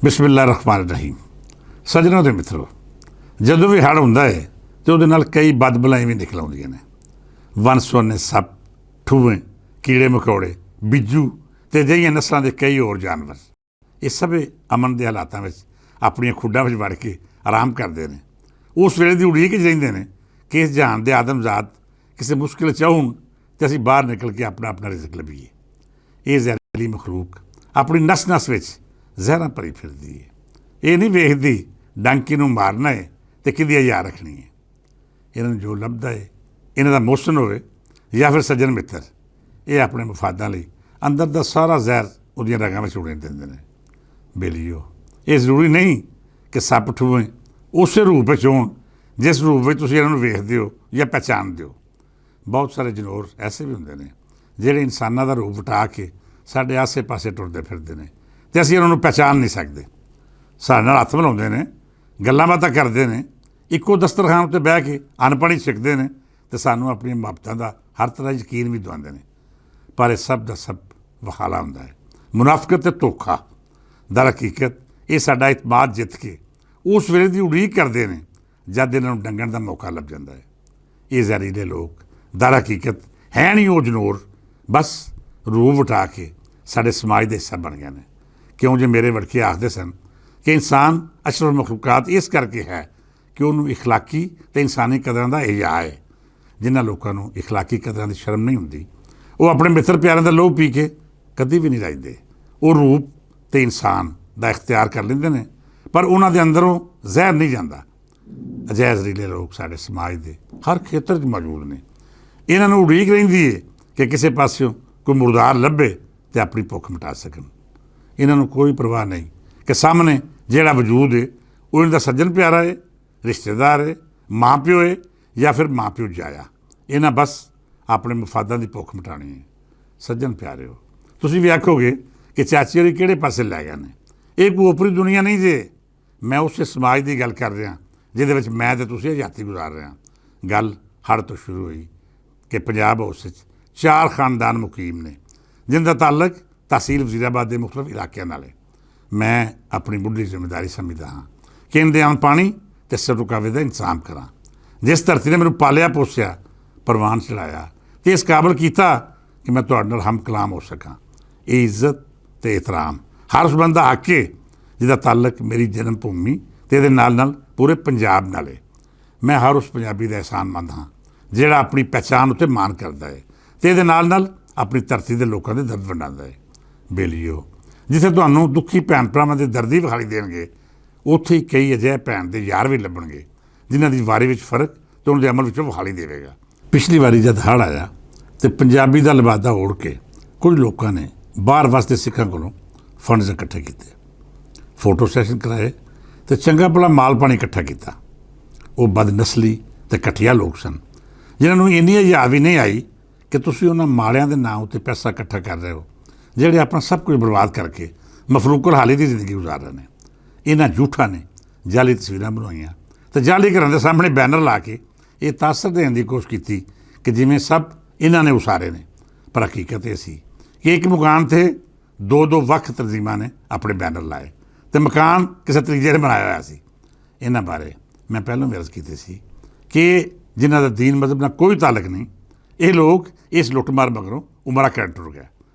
ਬਿਸਮਿਲ੍ਲਾਹਿਰ ਰਹਿਮਾਨਿਰ ਰਹੀਮ। ਸੱਜਣੋ ਤੇ ਮਿੱਤਰੋ, ਜਦੋਂ ਵੀ ਹੜ੍ਹ ਹੁੰਦਾ ਹੈ ਤੇ ਉਹਦੇ ਨਾਲ ਕਈ ਬਦਬਲਾਈ ਵੀ ਨਿਕਲ ਆਉਂਦੀਆਂ ਨੇ। ਵਨ ਸੁਵੰਨੇ ਸੱਪ, ਠੂਵੇਂ, ਕੀੜੇ ਮਕੌੜੇ, ਬਿੱਜੂ ਤੇ ਅਜਿਹੀਆਂ ਨਸਲਾਂ ਦੇ ਕਈ ਹੋਰ ਜਾਨਵਰ ਇਹ ਸਭ ਅਮਨ ਦੇ ਹਾਲਾਤਾਂ ਵਿੱਚ ਆਪਣੀਆਂ ਖੁੱਡਾਂ ਵਿੱਚ ਵੜ ਕੇ ਆਰਾਮ ਕਰਦੇ ਨੇ। ਉਸ ਵੇਲੇ ਦੀ ਉਡੀਕ 'ਚ ਰਹਿੰਦੇ ਨੇ ਕਿ ਇਸ ਜਹਾਨ ਦੇ ਆਦਮਜ਼ਾਤ ਕਿਸੇ ਮੁਸ਼ਕਿਲ 'ਚ ਆਉਣ ਤੇ ਅਸੀਂ ਬਾਹਰ ਨਿਕਲ ਕੇ ਆਪਣਾ ਰਿਜ਼ਕ ਲੱਭੀਏ। ਇਹ ਜ਼ਹਿਰੀਲੀ ਮਖਲੂਕ ਆਪਣੀ ਨਸ ਨਸ ਵਿੱਚ ਜ਼ਹਿਰਾਂ ਭਰੀ ਫਿਰਦੀ ਹੈ। ਇਹ ਨਹੀਂ ਵੇਖਦੀ ਡਾਂਕੀ ਨੂੰ ਮਾਰਨਾ ਹੈ ਤੇ ਕਿਹਦੀ ਹਯਾ ਰੱਖਣੀ ਹੈ। ਇਹਨਾਂ ਨੂੰ ਜੋ ਲੱਭਦਾ ਹੈ, ਇਹਨਾਂ ਦਾ ਮੋਹਸਨ ਹੋਵੇ ਜਾਂ ਫਿਰ ਸੱਜਣ ਮਿੱਤਰ, ਇਹ ਆਪਣੇ ਮਫਾਦਾਂ ਲਈ ਅੰਦਰ ਦਾ ਸਾਰਾ ਜ਼ਹਿਰ ਉਹਦੀਆਂ ਰਗਾਂ ਵਿੱਚ ਉਡੇਣ ਦਿੰਦੇ ਨੇ। ਬੇਲੀਓ, ਇਹ ਜ਼ਰੂਰੀ ਨਹੀਂ ਕਿ ਸੱਪ ਠੂਵੇਂ ਉਸੇ ਰੂਪ ਵਿੱਚ ਹੋਣ ਜਿਸ ਰੂਪ ਵਿੱਚ ਤੁਸੀਂ ਇਹਨਾਂ ਨੂੰ ਵੇਖਦੇ ਹੋ ਜਾਂ ਪਹਿਚਾਣਦੇ ਹੋ। ਬਹੁਤ ਸਾਰੇ ਜਨੌਰ ਐਸੇ ਵੀ ਹੁੰਦੇ ਨੇ ਜਿਹੜੇ ਇਨਸਾਨਾਂ ਦਾ ਰੂਪ ਵਟਾ ਕੇ ਸਾਡੇ ਆਸੇ ਪਾਸੇ ਟੁਰਦੇ ਫਿਰਦੇ ਨੇ ਅਤੇ ਅਸੀਂ ਉਹਨਾਂ ਨੂੰ ਪਹਿਚਾਣ ਨਹੀਂ ਸਕਦੇ। ਸਾਡੇ ਨਾਲ ਹੱਥ ਮਿਲਾਉਂਦੇ ਨੇ, ਗੱਲਾਂ ਬਾਤਾਂ ਕਰਦੇ ਨੇ, ਇੱਕੋ ਦਸਤਰਖਾਨ ਉੱਤੇ ਬਹਿ ਕੇ ਅਨਪੜ੍ਹ ਛਕਦੇ ਨੇ ਅਤੇ ਸਾਨੂੰ ਆਪਣੀਆਂ ਮੁਹੱਬਤਾਂ ਦਾ ਹਰ ਤਰ੍ਹਾਂ ਯਕੀਨ ਵੀ ਦਿਵਾਉਂਦੇ ਨੇ। ਪਰ ਇਹ ਸਭ ਦਾ ਸਭ ਵਖਾਲਾ ਹੁੰਦਾ ਹੈ, ਮੁਨਾਫਕਤ ਅਤੇ ਧੋਖਾ। ਦਰ ਹਕੀਕਤ ਇਹ ਸਾਡਾ ਇਤਮਾਦ ਜਿੱਤ ਕੇ ਉਸ ਵੇਲੇ ਦੀ ਉਡੀਕ ਕਰਦੇ ਨੇ ਜਦ ਇਹਨਾਂ ਨੂੰ ਡੰਗਣ ਦਾ ਮੌਕਾ ਲੱਭ ਜਾਂਦਾ ਹੈ। ਇਹ ਜ਼ਹਿਰੀਲੇ ਲੋਕ ਦਰ ਹਕੀਕਤ ਹੈ ਨਹੀਂ ਉਹ ਜਨੌਰ, ਬਸ ਰੂਪ ਵਟਾ ਕੇ ਸਾਡੇ ਸਮਾਜ ਦਾ ਹਿੱਸਾ ਬਣ ਗਏ ਨੇ। ਕਿਉਂ ਜੇ ਮੇਰੇ ਵੜਕੇ ਆਖਦੇ ਸਨ ਕਿ ਇਨਸਾਨ ਅਸ਼ਰਫ ਮਖਲੂਕਾਤ ਇਸ ਕਰਕੇ ਹੈ ਕਿ ਉਹਨੂੰ ਇਖਲਾਕੀ ਅਤੇ ਇਨਸਾਨੀ ਕਦਰਾਂ ਦਾ ਹਿਯਾ ਹੈ। ਜਿਨ੍ਹਾਂ ਲੋਕਾਂ ਨੂੰ ਇਖਲਾਕੀ ਕਦਰਾਂ ਦੀ ਸ਼ਰਮ ਨਹੀਂ ਹੁੰਦੀ, ਉਹ ਆਪਣੇ ਮਿੱਤਰ ਪਿਆਰਿਆਂ ਦਾ ਲਹੂ ਪੀ ਕੇ ਕਦੀ ਵੀ ਨਹੀਂ ਰਾਜਦੇ। ਉਹ ਰੂਪ ਅਤੇ ਇਨਸਾਨ ਦਾ ਇਖਤਿਆਰ ਕਰ ਲੈਂਦੇ ਨੇ, ਪਰ ਉਹਨਾਂ ਦੇ ਅੰਦਰੋਂ ਜ਼ਹਿਰ ਨਹੀਂ ਜਾਂਦਾ। ਅਜਿਹੇ ਜ਼ਹਿਰੀਲੇ ਲੋਕ ਸਾਡੇ ਸਮਾਜ ਦੇ ਹਰ ਖੇਤਰ 'ਚ ਮੌਜੂਦ ਨੇ। ਇਹਨਾਂ ਨੂੰ ਉਡੀਕ ਰਹਿੰਦੀ ਹੈ ਕਿ ਕਿਸੇ ਪਾਸਿਓਂ ਕੋਈ ਮੁਰਦਾਰ ਲੱਭੇ ਅਤੇ ਆਪਣੀ ਭੁੱਖ ਮਿਟਾ ਸਕਣ। ਇਹਨਾਂ ਨੂੰ ਕੋਈ ਪਰਵਾਹ ਨਹੀਂ ਕਿ ਸਾਹਮਣੇ ਜਿਹੜਾ ਵਜੂਦ ਹੈ ਉਹ ਇਹਨਾਂ ਦਾ ਸੱਜਣ ਪਿਆਰਾ ਹੈ, ਰਿਸ਼ਤੇਦਾਰ ਹੈ, ਮਾਂ ਪਿਓ ਹੈ ਜਾਂ ਫਿਰ ਮਾਂ ਪਿਓ ਜਾਇਆ। ਇਹਨਾਂ ਬਸ ਆਪਣੇ ਮਫਾਦਾਂ ਦੀ ਭੁੱਖ ਮਿਟਾਉਣੀ ਹੈ। ਸੱਜਣ ਪਿਆਰਿਓ, ਤੁਸੀਂ ਵੀ ਆਖੋਗੇ ਕਿ ਚਾਚੀ ਹੋਰੀ ਕਿਹੜੇ ਪਾਸੇ ਲੈ ਗਏ ਨੇ। ਇਹ ਕੋਈ ਓਪਰੀ ਦੁਨੀਆ ਨਹੀਂ ਜੇ। ਮੈਂ ਉਸੇ ਸਮਾਜ ਦੀ ਗੱਲ ਕਰ ਰਿਹਾ ਜਿਹਦੇ ਵਿੱਚ ਮੈਂ ਅਤੇ ਤੁਸੀਂ ਆਜ਼ਾਦੀ ਗੁਜ਼ਾਰ ਰਹੇ ਹਾਂ। ਗੱਲ ਹੜ੍ਹ ਤੋਂ ਸ਼ੁਰੂ ਹੋਈ ਕਿ ਪੰਜਾਬ ਹਾਊਸ ਵਿੱਚ 4 ਖਾਨਦਾਨ ਮੁਕੀਮ ਨੇ ਜਿਨ੍ਹਾਂ ਦਾ ਤਾਲੁਕ ਤਹਿਸੀਲ ਵਜ਼ੀਰਾਬਾਦ ਦੇ ਮੁਖਤਲਿਫ ਇਲਾਕਿਆਂ ਨਾਲ ਹੈ। ਮੈਂ ਆਪਣੀ ਮੁੱਢਲੀ ਜ਼ਿੰਮੇਵਾਰੀ ਸਮਝਦਾ ਹਾਂ ਕਿ ਇਹਨਾਂ ਦੇ ਆਮ ਪਾਣੀ ਅਤੇ ਸਰੁਕਾਵੇ ਦਾ ਇੰਤਜ਼ਾਮ ਕਰਾਂ। ਜਿਸ ਧਰਤੀ ਨੇ ਮੈਨੂੰ ਪਾਲਿਆ ਪੋਸਿਆ, ਪ੍ਰਵਾਨ ਚੜਾਇਆ ਅਤੇ ਇਸ ਕਾਬਲ ਕੀਤਾ ਕਿ ਮੈਂ ਤੁਹਾਡੇ ਨਾਲ ਹਮ ਕਲਾਮ ਹੋ ਸਕਾਂ। ਇਹ ਇੱਜ਼ਤ ਅਤੇ ਇਹਤਰਾਮ ਹਰ ਉਸ ਬੰਦਾ ਹੱਕ ਹੈ ਜਿਹਦਾ ਤਾਲੁਕ ਮੇਰੀ ਜਨਮ ਭੂਮੀ ਅਤੇ ਇਹਦੇ ਨਾਲ ਨਾਲ ਪੂਰੇ ਪੰਜਾਬ ਨਾਲ ਹੈ। ਮੈਂ ਹਰ ਉਸ ਪੰਜਾਬੀ ਦਾ ਅਹਿਸਾਨਮੰਦ ਹਾਂ ਜਿਹੜਾ ਆਪਣੀ ਪਹਿਚਾਣ ਉੱਤੇ ਮਾਣ ਕਰਦਾ ਹੈ ਅਤੇ ਇਹਦੇ ਨਾਲ ਨਾਲ ਆਪਣੀ ਧਰਤੀ ਦੇ ਲੋਕਾਂ ਦੇ ਦਰਦ ਵੰਡਾਉਂਦਾ ਹੈ। ਬੇਲੀਓ, ਜਿੱਥੇ ਤੁਹਾਨੂੰ ਦੁਖੀ ਭੈਣ ਭਰਾਵਾਂ ਦੇ ਦਰਦ ਹੀ ਵਿਖਾਈ ਦੇਣਗੇ, ਉੱਥੇ ਹੀ ਕਈ ਅਜਿਹੇ ਭੈਣ ਦੇ ਯਾਰ ਵੀ ਲੱਭਣਗੇ ਜਿਨ੍ਹਾਂ ਦੀ ਵਾਰੀ ਵਿੱਚ ਫਰਕ ਅਤੇ ਉਹਨਾਂ ਦੇ ਅਮਲ ਵਿੱਚੋਂ ਵਿਖਾਈ ਦੇਵੇਗਾ। ਪਿਛਲੀ ਵਾਰੀ ਜਦ ਹੜ੍ਹ ਆਇਆ ਅਤੇ ਪੰਜਾਬੀ ਦਾ ਲਿਬਾਦਾ ਓੜ ਕੇ ਕੁਝ ਲੋਕਾਂ ਨੇ ਬਾਹਰ ਵਸਦੇ ਸਿੱਖਾਂ ਕੋਲੋਂ ਫੰਡਸ ਇਕੱਠੇ ਕੀਤੇ, ਫੋਟੋ ਸੈਸ਼ਨ ਕਰਾਏ ਅਤੇ ਚੰਗਾ ਭਲਾ ਮਾਲ ਪਾਣੀ ਇਕੱਠਾ ਕੀਤਾ। ਉਹ ਬਦਨਸਲੀ ਅਤੇ ਘਟੀਆ ਲੋਕ ਸਨ ਜਿਨ੍ਹਾਂ ਨੂੰ ਇੰਨੀ ਹਯਾ ਵੀ ਨਹੀਂ ਆਈ ਕਿ ਤੁਸੀਂ ਉਹਨਾਂ ਮਾਲਿਆਂ ਦੇ ਨਾਂ ਉੱਤੇ ਪੈਸਾ ਇਕੱਠਾ ਕਰ ਰਹੇ ਹੋ ਜਿਹੜੇ ਆਪਣਾ ਸਭ ਕੁਝ ਬਰਬਾਦ ਕਰਕੇ ਮਫਲੂਕੁਲ ਹਾਲੀ ਦੀ ਜ਼ਿੰਦਗੀ ਗੁਜ਼ਾਰ ਰਹੇ ਨੇ। ਇਹਨਾਂ ਝੂਠਾਂ ਨੇ ਜਾਲੀ ਤਸਵੀਰਾਂ ਬਣਵਾਈਆਂ ਅਤੇ ਜਾਲੀ ਘਰਾਂ ਦੇ ਸਾਹਮਣੇ ਬੈਨਰ ਲਾ ਕੇ ਇਹ ਤਾਸਰ ਦੇਣ ਦੀ ਕੋਸ਼ਿਸ਼ ਕੀਤੀ ਕਿ ਜਿਵੇਂ ਸਭ ਇਹਨਾਂ ਨੇ ਉਸਾਰੇ ਨੇ। ਪਰ ਹਕੀਕਤ ਇਹ ਸੀ ਕਿ ਇੱਕ ਮਕਾਨ 'ਤੇ 2 ਵੱਖ ਤਨਜ਼ੀਮਾਂ ਨੇ ਆਪਣੇ ਬੈਨਰ ਲਾਏ ਅਤੇ ਮਕਾਨ ਕਿਸੇ ਤੀਜੇ ਨੇ ਬਣਾਇਆ ਹੋਇਆ ਸੀ। ਇਹਨਾਂ ਬਾਰੇ ਮੈਂ ਪਹਿਲਾਂ ਵੀ ਅਰਜ਼ ਕੀਤੀ ਸੀ ਕਿ ਜਿਨ੍ਹਾਂ ਦਾ ਦੀਨ ਮਜ਼ਹਬ ਨਾਲ ਕੋਈ ਤਾਲੁਕ ਨਹੀਂ, ਇਹ ਲੋਕ ਇਸ ਲੁੱਟਮਾਰ ਮਗਰੋਂ ਉਮਰਾ ਕਰਨ ਟੁਰ ਗਿਆ।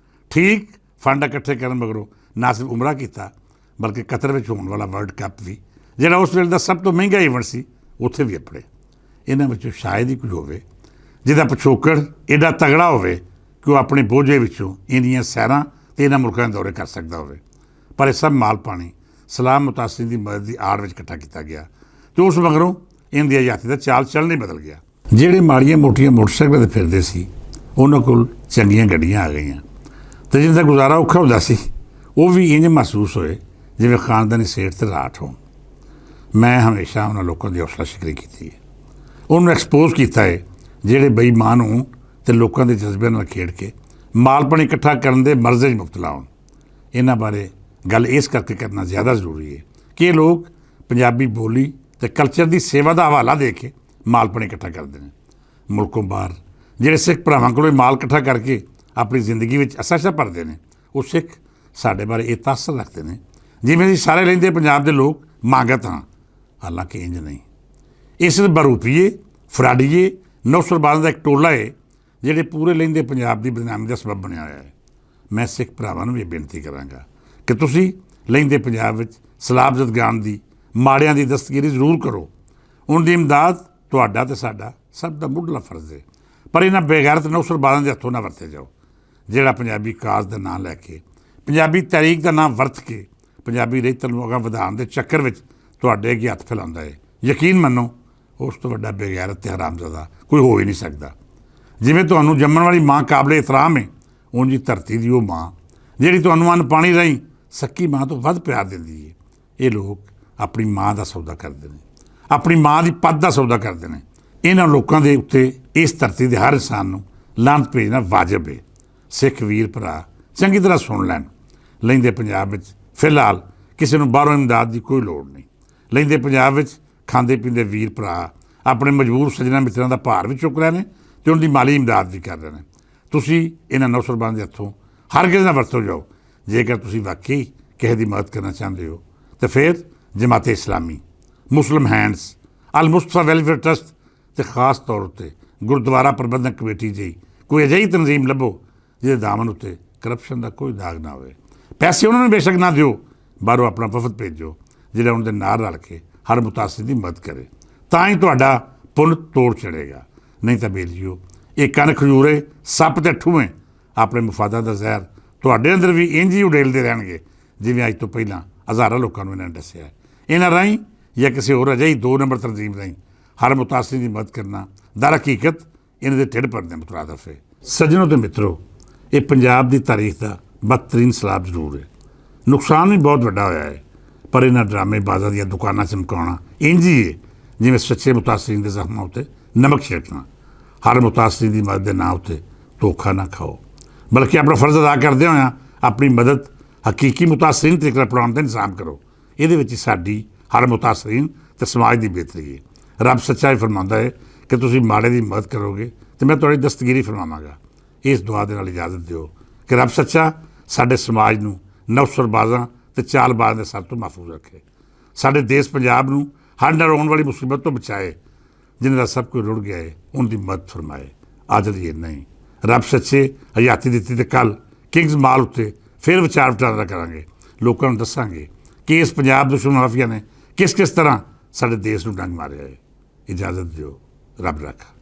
ਠੀਕ ਫੰਡ ਇਕੱਠੇ ਕਰਨ ਮਗਰੋਂ ਨਾ ਸਿਰਫ ਉਮਰਾ ਕੀਤਾ ਬਲਕਿ ਕਤਰ ਵਿੱਚ ਹੋਣ ਵਾਲਾ ਵਰਲਡ ਕੱਪ ਵੀ, ਜਿਹੜਾ ਉਸ ਵੇਲੇ ਦਾ ਸਭ ਤੋਂ ਮਹਿੰਗਾ ਈਵੈਂਟ ਸੀ, ਉੱਥੇ ਵੀ ਆਪਣੇ। ਇਹਨਾਂ ਵਿੱਚੋਂ ਸ਼ਾਇਦ ਹੀ ਕੋਈ ਹੋਵੇ ਜਿਹਦਾ ਪਿਛੋਕੜ ਐਡਾ ਤਗੜਾ ਹੋਵੇ ਕਿ ਉਹ ਆਪਣੇ ਬੋਝੇ ਵਿੱਚੋਂ ਇੰਨੀਆਂ ਸੈਰਾਂ ਅਤੇ ਇਹਨਾਂ ਮੁਲਕਾਂ ਦੇ ਦੌਰੇ ਕਰ ਸਕਦਾ ਹੋਵੇ। ਪਰ ਇਹ ਸਭ ਮਾਲ ਪਾਣੀ ਸਲਾਮ ਮੁਤਾਸਰੀਨ ਦੀ ਮਦਦ ਦੀ ਆੜ ਵਿੱਚ ਇਕੱਠਾ ਕੀਤਾ ਗਿਆ ਅਤੇ ਉਸ ਮਗਰੋਂ ਇਹਨਾਂ ਦੀ ਆਜ਼ਾਦੀ ਦਾ ਚਾਲ ਚੱਲਣ ਹੀ ਬਦਲ ਗਿਆ। ਜਿਹੜੇ ਮਾੜੀਆਂ ਮੋਟੀਆਂ ਮੋਟਰਸਾਈਕਲਾਂ 'ਤੇ ਫਿਰਦੇ ਸੀ, ਉਹਨਾਂ ਕੋਲ ਚੰਗੀਆਂ ਗੱਡੀਆਂ ਆ ਗਈਆਂ ਅਤੇ ਜਿਨ੍ਹਾਂ ਦਾ ਗੁਜ਼ਾਰਾ ਔਖਾ ਹੁੰਦਾ ਸੀ, ਉਹ ਵੀ ਇੰਝ ਮਹਿਸੂਸ ਹੋਏ ਜਿਵੇਂ ਖਾਨਦਾਨੀ ਸੇਠ ਅਤੇ ਰਾਠ ਹੋਣ। ਮੈਂ ਹਮੇਸ਼ਾ ਉਹਨਾਂ ਲੋਕਾਂ ਦੀ ਹੌਸਲਾ ਸ਼ਿਕਰੀ ਕੀਤੀ ਹੈ, ਉਹਨੂੰ ਐਕਸਪੋਜ਼ ਕੀਤਾ ਹੈ ਜਿਹੜੇ ਬੇਈਮਾਨ ਹੋਣ ਅਤੇ ਲੋਕਾਂ ਦੇ ਜਜ਼ਬਿਆਂ ਨਾਲ ਖੇਡ ਕੇ ਮਾਲ ਪਾਣੀ ਇਕੱਠਾ ਕਰਨ ਦੇ ਮਰਜ਼ੇ 'ਚ ਮੁਬਤਲਾ ਹੋਣ। ਇਹਨਾਂ ਬਾਰੇ ਗੱਲ ਇਸ ਕਰਕੇ ਕਰਨਾ ਜ਼ਿਆਦਾ ਜ਼ਰੂਰੀ ਹੈ ਕਿ ਇਹ ਲੋਕ ਪੰਜਾਬੀ ਬੋਲੀ ਅਤੇ ਕਲਚਰ ਦੀ ਸੇਵਾ ਦਾ ਹਵਾਲਾ ਦੇ ਕੇ ਮਾਲ ਪਾਣੀ ਇਕੱਠਾ ਕਰਦੇ ਨੇ। ਮੁਲਕੋਂ ਬਾਹਰ ਜਿਹੜੇ ਸਿੱਖ ਭਰਾਵਾਂ ਕੋਲੋਂ ਮਾਲ ਇਕੱਠਾ ਕਰਕੇ ਆਪਣੀ ਜ਼ਿੰਦਗੀ ਵਿੱਚ ਅਸਾਸ਼ਾ ਭਰਦੇ ਨੇ, ਉਹ ਸਿੱਖ ਸਾਡੇ ਬਾਰੇ ਇਹ ਤਾਸਰ ਰੱਖਦੇ ਨੇ ਜਿਵੇਂ ਅਸੀਂ ਸਾਰੇ ਲੈਂਦੇ ਪੰਜਾਬ ਦੇ ਲੋਕ ਮੰਗਤ ਹਾਂ, ਹਾਲਾਂਕਿ ਇੰਜ ਨਹੀਂ। ਇਸ ਬਰੂਪੀਏ ਫਰਾਡੀਏ ਨੌਸਰਬਾਜ਼ਾਂ ਦਾ ਇੱਕ ਟੋਲਾ ਹੈ ਜਿਹੜੇ ਪੂਰੇ ਲੈਂਦੇ ਪੰਜਾਬ ਦੀ ਬਦਨਾਮੀ ਦਾ ਸਬਬ ਬਣਿਆ ਹੋਇਆ ਹੈ। ਮੈਂ ਸਿੱਖ ਭਰਾਵਾਂ ਨੂੰ ਵੀ ਬੇਨਤੀ ਕਰਾਂਗਾ ਕਿ ਤੁਸੀਂ ਲੈਂਦੇ ਪੰਜਾਬ ਵਿੱਚ ਸਲਾਬਜ਼ਦ ਗਾਨ ਦੀ ਮਾੜਿਆਂ ਦੀ ਦਸਤਗੀਰੀ ਜ਼ਰੂਰ ਕਰੋ। ਉਹਨਾਂ ਦੀ ਇਮਦਾਦ ਤੁਹਾਡਾ ਤੇ ਸਾਡਾ ਸਭ ਦਾ ਮੁੱਢਲਾ ਫਰਜ਼ ਹੈ, ਪਰ ਇਹਨਾਂ ਬੇਗੈਰਤ ਨੌਸਰਬਾਜ਼ਾਂ ਦੇ ਹੱਥੋਂ ਨਾ ਵਰਤੇ ਜਾਓ ਜਿਹੜਾ ਪੰਜਾਬੀ ਕਾਜ਼ ਦਾ ਨਾਂ ਲੈ ਕੇ, ਪੰਜਾਬੀ ਤਾਰੀਖ ਦਾ ਨਾਂ ਵਰਤ ਕੇ ਪੰਜਾਬੀ ਰਹਿਤਰ ਨੂੰ ਅਗਾਂਹ ਵਧਾਉਣ ਦੇ ਚੱਕਰ ਵਿੱਚ ਤੁਹਾਡੇ ਅੱਗੇ ਹੱਥ ਫੈਲਾਉਂਦਾ ਹੈ। ਯਕੀਨ ਮੰਨੋ, ਉਸ ਤੋਂ ਵੱਡਾ ਬੇਗੈਰਤ ਤੇ ਹਰਾਮਜ਼ਾਦਾ ਕੋਈ ਹੋ ਹੀ ਨਹੀਂ ਸਕਦਾ। ਜਿਵੇਂ ਤੁਹਾਨੂੰ ਜੰਮਣ ਵਾਲੀ ਮਾਂ ਕਾਬਲੇ ਇਤਰਾਮ ਹੈ, ਉਂਝ ਹੀ ਧਰਤੀ ਦੀ ਉਹ ਮਾਂ ਜਿਹੜੀ ਤੁਹਾਨੂੰ ਅੰਨ ਪਾਣੀ ਰਾਹੀਂ ਸੱਕੀ ਮਾਂ ਤੋਂ ਵੱਧ ਪਿਆਰ ਦਿੰਦੀ ਹੈ। ਇਹ ਲੋਕ ਆਪਣੀ ਮਾਂ ਦਾ ਸੌਦਾ ਕਰਦੇ ਨੇ, ਆਪਣੀ ਮਾਂ ਦੀ ਪੱਤ ਦਾ ਸੌਦਾ ਕਰਦੇ ਨੇ। ਇਹਨਾਂ ਲੋਕਾਂ ਦੇ ਉੱਤੇ ਇਸ ਧਰਤੀ ਦੇ ਹਰ ਇਨਸਾਨ ਨੂੰ ਲਾਹਨਤ ਭੇਜਣਾ ਵਾਜਬ ਹੈ। ਸਿੱਖ ਵੀਰ ਭਰਾ ਚੰਗੀ ਤਰ੍ਹਾਂ ਸੁਣ ਲੈਣ, ਲੈਂਦੇ ਪੰਜਾਬ ਵਿੱਚ ਫਿਲਹਾਲ ਕਿਸੇ ਨੂੰ ਬਾਹਰੋਂ ਇਮਦਾਦ ਦੀ ਕੋਈ ਲੋੜ ਨਹੀਂ। ਲੈਂਦੇ ਪੰਜਾਬ ਵਿੱਚ ਖਾਂਦੇ ਪੀਂਦੇ ਵੀਰ ਭਰਾ ਆਪਣੇ ਮਜਬੂਰ ਸੱਜਣਾ ਮਿੱਤਰਾਂ ਦਾ ਭਾਰ ਵੀ ਚੁੱਕ ਰਹੇ ਨੇ ਅਤੇ ਉਹਨਾਂ ਦੀ ਮਾਲੀ ਇਮਦਾਦ ਵੀ ਕਰ ਰਹੇ ਨੇ। ਤੁਸੀਂ ਇਹਨਾਂ ਨੌਸਰਬਾਜ਼ਾਂ ਦੇ ਹੱਥੋਂ ਹਰਗਿਜ਼ ਨਾ ਵਰਤੋ ਜਾਓ। ਜੇਕਰ ਤੁਸੀਂ ਵਾਕਈ ਕਿਸੇ ਦੀ ਮਦਦ ਕਰਨਾ ਚਾਹੁੰਦੇ ਹੋ ਤਾਂ ਫਿਰ ਜਮਾਤੇ ਇਸਲਾਮੀ, ਮੁਸਲਿਮ ਹੈਂਡਸ, ਅਲ ਮੁਸਤਫਾ ਵੈਲਫੇਅਰ ਟਰਸਟ ਅਤੇ ਖਾਸ ਤੌਰ ਉੱਤੇ ਗੁਰਦੁਆਰਾ ਪ੍ਰਬੰਧਕ ਕਮੇਟੀ ਜਿਹੀ ਕੋਈ ਅਜਿਹੀ ਤਨਜ਼ੀਮ ਲੱਭੋ ਜਿਹਦੇ ਦਾਮਨ ਉੱਤੇ ਕਰਪਸ਼ਨ ਦਾ ਕੋਈ ਦਾਗ ਨਾ ਹੋਵੇ। ਪੈਸੇ ਉਹਨਾਂ ਨੂੰ ਬੇਸ਼ੱਕ ਨਾ ਦਿਓ, ਬਾਹਰੋਂ ਆਪਣਾ ਵਫਦ ਭੇਜੋ ਜਿਹੜਾ ਉਹਨਾਂ ਦੇ ਨਾਲ ਰਲ ਕੇ ਹਰ ਮੁਤਾਸਿਰ ਦੀ ਮਦਦ ਕਰੇ, ਤਾਂ ਹੀ ਤੁਹਾਡਾ ਪੁੰਨ ਤੋੜ ਚੜੇਗਾ। ਨਹੀਂ ਤਾਂ ਬੇਲੀਓ, ਇਹ ਕੰਨ ਖਜੂਰੇ ਸੱਪ ਤੇ ਠੂਵੇਂ ਆਪਣੇ ਮੁਫਾਦਾਂ ਦਾ ਜ਼ਹਿਰ ਤੁਹਾਡੇ ਅੰਦਰ ਵੀ ਇੰਝ ਹੀ ਉਡੇਲਦੇ ਰਹਿਣਗੇ ਜਿਵੇਂ ਅੱਜ ਤੋਂ ਪਹਿਲਾਂ ਹਜ਼ਾਰਾਂ ਲੋਕਾਂ ਨੂੰ ਇਹਨਾਂ ਨੇ ਦੱਸਿਆ। ਇਹਨਾਂ ਰਾਹੀਂ ਜਾਂ ਕਿਸੇ ਹੋਰ ਅਜਿਹੀ 2 ਨੰਬਰ ਤਨਜ਼ੀਮ ਰਾਹੀਂ ਹਰ ਮੁਤਾਸਿਰ ਦੀ ਮਦਦ ਕਰਨਾ ਦਰ ਹਕੀਕਤ ਇਹਨਾਂ ਦੇ ਢਿੱਡ ਭਰਨੇ ਮੁਤਰਾਦਫ ਹੈ। ਸੱਜਣੋ ਤੇ ਮਿੱਤਰੋ, ਇਹ ਪੰਜਾਬ ਦੀ ਤਾਰੀਖ ਦਾ ਬਦਤਰੀਨ ਸਲਾਬ ਜ਼ਰੂਰ ਹੈ। ਨੁਕਸਾਨ ਵੀ ਬਹੁਤ ਵੱਡਾ ਹੋਇਆ ਹੈ, ਪਰ ਇਹਨਾਂ ਡਰਾਮੇਬਾਜ਼ਾਂ ਦੀਆਂ ਦੁਕਾਨਾਂ ਚਮਕਾਉਣਾ ਇੰਝ ਹੀ ਹੈ ਜਿਵੇਂ ਸੱਚੇ ਮੁਤਾਸਰੀਨ ਦੇ ਜ਼ਖਮਾਂ ਉੱਤੇ ਨਮਕ ਛਿੜਕਣਾ। ਹਰ ਮੁਤਾਸਰੀਨ ਦੀ ਮਦਦ ਦੇ ਨਾਂ ਉੱਤੇ ਧੋਖਾ ਨਾ ਖਾਓ, ਬਲਕਿ ਆਪਣਾ ਫਰਜ਼ ਅਦਾ ਕਰਦੇ ਹੋਇਆ ਆਪਣੀ ਮਦਦ ਹਕੀਕੀ ਮੁਤਾਸਰੀਨ ਤਰੀਕੇ ਨਾਲ ਪੜਾਉਣ ਦਾ ਇੰਤਜ਼ਾਮ ਕਰੋ। ਇਹਦੇ ਵਿੱਚ ਹੀ ਸਾਡੀ ਹਰ ਮੁਤਾਸਰੀਨ ਅਤੇ ਸਮਾਜ ਦੀ ਬਿਹਤਰੀ ਹੈ। ਰੱਬ ਸੱਚਾ ਹੀ ਫਰਮਾਉਂਦਾ ਹੈ ਕਿ ਤੁਸੀਂ ਮਾੜੇ ਦੀ ਮਦਦ ਕਰੋਗੇ ਅਤੇ ਮੈਂ ਤੁਹਾਡੀ ਦਸਤਗੀਰੀ ਫਰਮਾਵਾਂਗਾ। ਇਸ ਦੁਆ ਦੇ ਨਾਲ ਇਜਾਜ਼ਤ ਦਿਓ ਕਿ ਰੱਬ ਸੱਚਾ ਸਾਡੇ ਸਮਾਜ ਨੂੰ ਨੌਸਰਬਾਜ਼ਾਂ ਅਤੇ ਚਾਲਬਾਜ਼ਾਂ ਦੇ ਸਰ ਤੋਂ ਮਹਿਫੂਜ਼ ਰੱਖੇ, ਸਾਡੇ ਦੇਸ਼ ਪੰਜਾਬ ਨੂੰ ਹਰ ਨਾਲ ਆਉਣ ਵਾਲੀ ਮੁਸੀਬਤ ਤੋਂ ਬਚਾਏ। ਜਿਨ੍ਹਾਂ ਦਾ ਸਭ ਕੁਝ ਰੁੜ ਗਿਆ ਹੈ ਉਹਨਾਂ ਦੀ ਮਦਦ ਫਰਮਾਏ। ਅੱਜ ਲਈ ਇੰਨਾ ਹੀ। ਰੱਬ ਸੱਚੇ ਹਯਾਤੀ ਦਿੱਤੀ ਤੇ ਕੱਲ੍ਹ ਕਿੰਗਜ਼ ਮਾਲ ਉੱਤੇ ਫਿਰ ਵਿਚਾਰ ਵਟਾਂਦਰਾ ਕਰਾਂਗੇ। ਲੋਕਾਂ ਨੂੰ ਦੱਸਾਂਗੇ ਕਿ ਇਸ ਪੰਜਾਬ ਦੁਸ਼ਮਣ ਮਾਫੀਆ ਨੇ ਕਿਸ ਤਰ੍ਹਾਂ ਸਾਡੇ ਦੇਸ਼ ਨੂੰ ਡੰਗ ਮਾਰਿਆ ਹੈ। ਇਜਾਜ਼ਤ ਦਿਓ। ਰੱਬ ਰੱਖਾ।